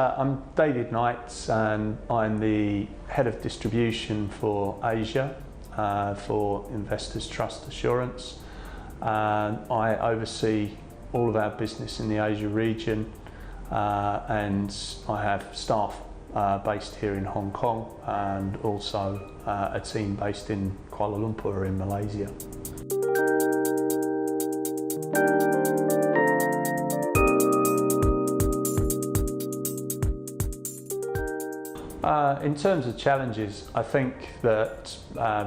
I'm David Knights and I'm the Head of Distribution for Asia for Investors Trust Assurance. I oversee all of our business in the Asia region and I have staff based here in Hong Kong and also a team based in Kuala Lumpur in Malaysia. In terms of challenges, I think that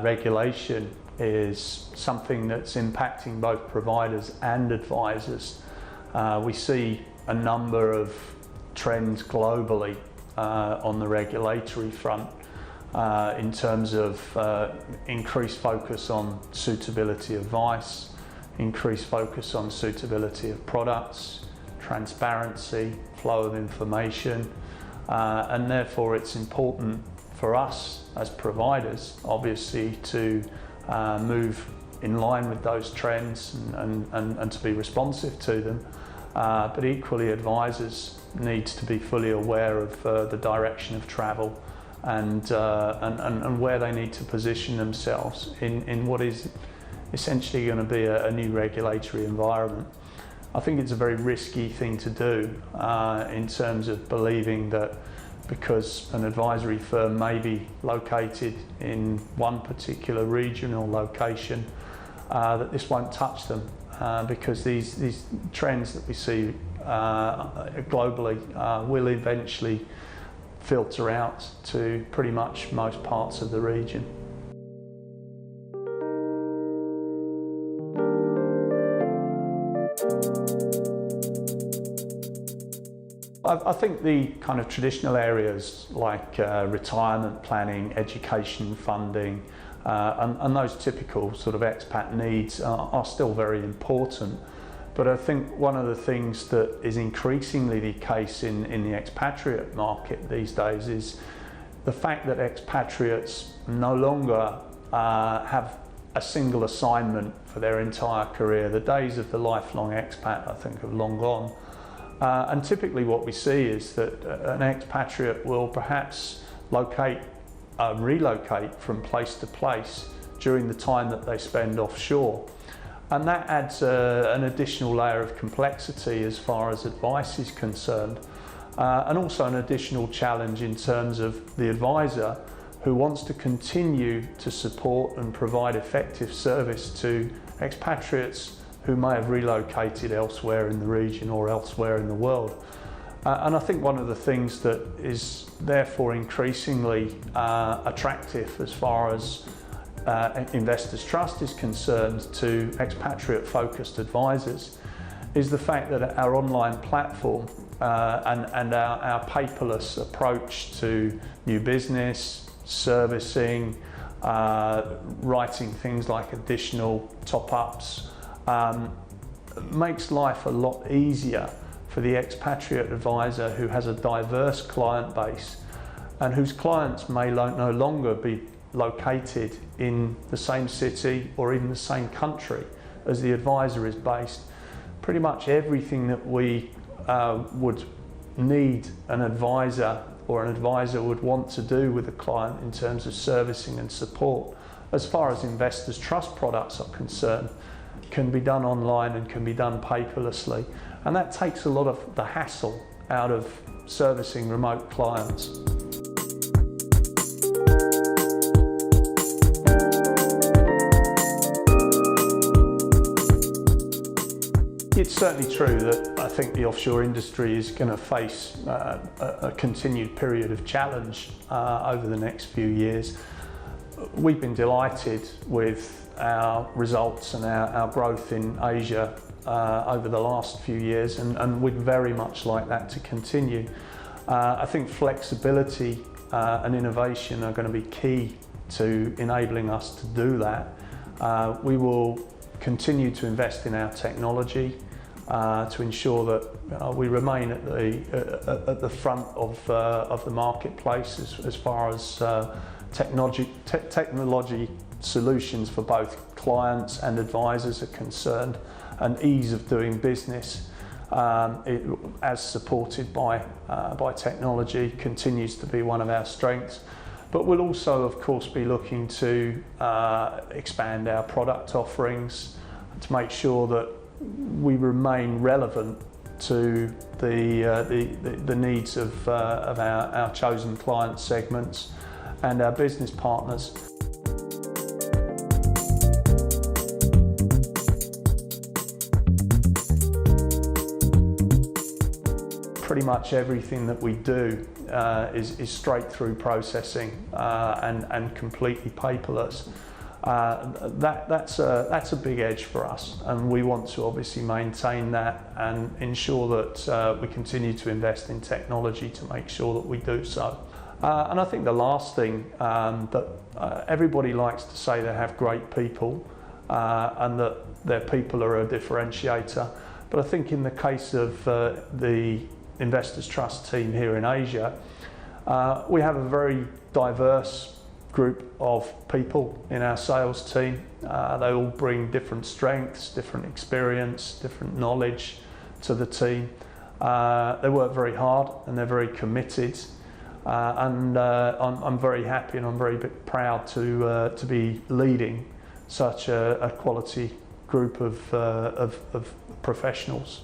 regulation is something that's impacting both providers and advisors. We see a number of trends globally on the regulatory front in terms of increased focus on suitability advice, increased focus on suitability of products, transparency, flow of information. And therefore it's important for us as providers, obviously, to move in line with those trends and to be responsive to them. But equally, advisors need to be fully aware of the direction of travel and where they need to position themselves in what is essentially going to be a new regulatory environment. I think it's a very risky thing to do in terms of believing that because an advisory firm may be located in one particular region or location, that this won't touch them because these trends that we see globally will eventually filter out to pretty much most parts of the region. I think the kind of traditional areas like retirement planning, education funding, and those typical sort of expat needs are still very important. But I think one of the things that is increasingly the case in the expatriate market these days is the fact that expatriates no longer have a single assignment for their entire career. The days of the lifelong expat, I think, have long gone. And typically what we see is that an expatriate will perhaps relocate from place to place during the time that they spend offshore. And that adds an additional layer of complexity as far as advice is concerned, and also an additional challenge in terms of the advisor who wants to continue to support and provide effective service to expatriates who may have relocated elsewhere in the region or elsewhere in the world. And I think one of the things that is therefore increasingly attractive as far as Investors Trust is concerned to expatriate-focused advisors is the fact that our online platform and our paperless approach to new business, servicing, writing things like additional top-ups, makes life a lot easier for the expatriate advisor who has a diverse client base and whose clients may no longer be located in the same city or even the same country as the advisor is based. Pretty much everything that we would need an advisor or an advisor would want to do with a client in terms of servicing and support, as far as Investors Trust products are concerned, can be done online and can be done paperlessly. And that takes a lot of the hassle out of servicing remote clients. It's certainly true that I think the offshore industry is going to face a continued period of challenge over the next few years. We've been delighted with our results and our growth in Asia over the last few years, and we'd very much like that to continue. I think flexibility and innovation are going to be key to enabling us to do that. We will continue to invest in our technology to ensure that we remain at the front of the marketplace as far as technology solutions for both clients and advisors are concerned, and ease of doing business. as supported by technology, continues to be one of our strengths. But we'll also, of course, be looking to expand our product offerings to make sure that we remain relevant to the needs of our chosen client segments and our business partners. Pretty much everything that we do is straight through processing and completely paperless. That's a big edge for us, and we want to obviously maintain that and ensure that we continue to invest in technology to make sure that we do so. And I think the last thing that everybody likes to say they have great people and that their people are a differentiator, but I think in the case of the Investors Trust team here in Asia, we have a very diverse group of people in our sales team. They all bring different strengths, different experience, different knowledge to the team. They work very hard and they're very committed, and I'm very happy and I'm very proud to be leading such a quality group of professionals.